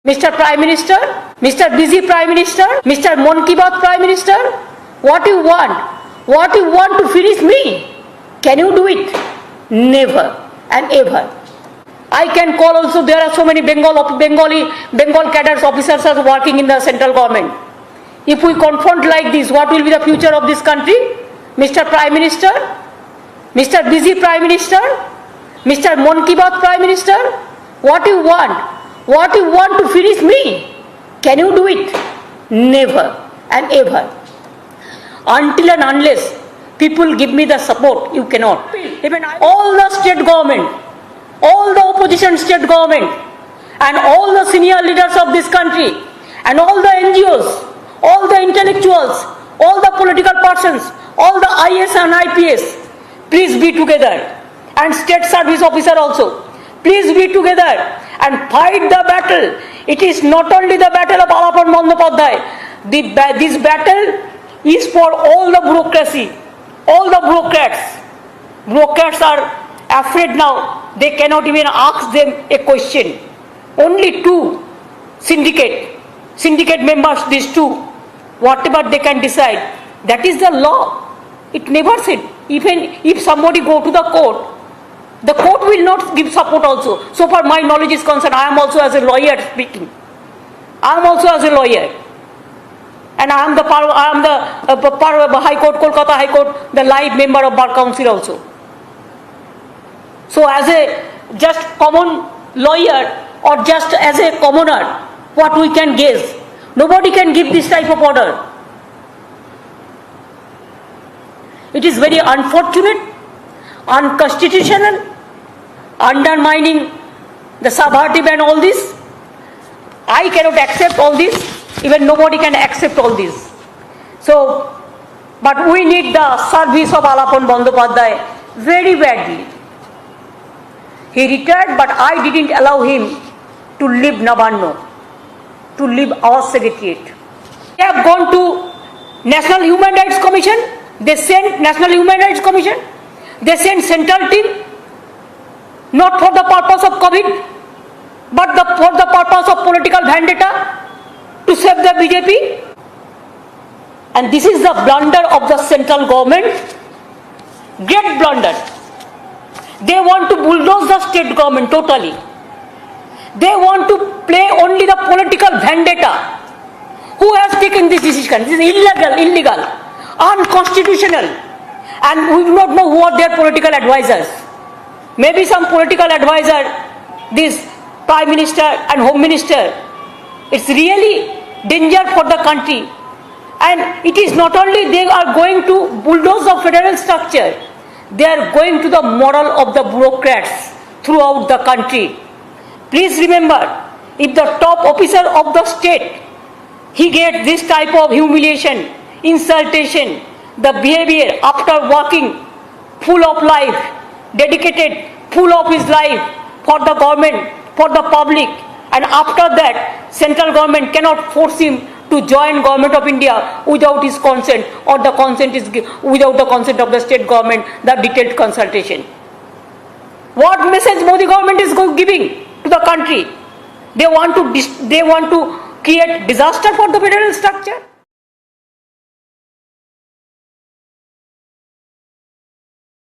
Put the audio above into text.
Mr. Prime Minister, Mr. Busy Prime Minister, Mr. Mon Ki Baat Prime Minister, what you want? What you want to finish me? Can you do it? Never and ever. I can call also, there are so many Bengal cadres officers are working in the central government. If we confront like this, what will be the future of this country? Mr. Prime Minister, Mr. Busy Prime Minister, Mr. Mon Ki Baat Prime Minister, what you want? What you want to finish me? Can you do it? Never and ever. Until and unless people give me the support, you cannot. Even all the state government, all the opposition state government, and all the senior leaders of this country, and all the NGOs, all the intellectuals, all the political persons, all the IS and IPS, please be together. And state service officer also, please be together and fight the battle. It is not only the battle of Alapan Bandyopadhyay. This battle is for all the bureaucracy, all the bureaucrats. Bureaucrats are afraid now. They cannot even ask them a question. Only two syndicate members, these two, whatever they can decide, that is the law. It never said. Even if somebody go to the court will not give support also. So far my knowledge is concerned, I am also as a lawyer speaking. I am also as a lawyer. And I am the High Court, Kolkata High Court, the live member of Bar Council also. So as a just common lawyer or just as a commoner, what we can guess? Nobody can give this type of order. It is very unfortunate, unconstitutional, undermining the subvertive and all this. I cannot accept all this. Even nobody can accept all this. So, but we need the service of Alapan Bandyopadhyay very badly. He retired, but I didn't allow him to leave Navarno, to leave our secretariat. They have gone to National Human Rights Commission. They sent National Human Rights Commission. They sent central team, not for the purpose of COVID, but for the purpose of political vendetta to save the BJP. And this is the blunder of the central government, great blunder. They want to bulldoze the state government totally. They want to play only the political vendetta. Who has taken this decision? This is illegal, unconstitutional. And we do not know who are their political advisors. Maybe some political advisor, this Prime Minister and Home Minister. It's really danger for the country. And it is not only they are going to bulldoze the federal structure, they are going to the moral of the bureaucrats throughout the country. Please remember, if the top officer of the state, he gets this type of humiliation, insultation, the behavior after working full of life, dedicated full of his life for the government, for the public, and after that central government cannot force him to join Government of India without his consent, or the consent is without the consent of the state government, the detailed consultation. What message Modi government is giving to the country? They want to create disaster for the federal structure.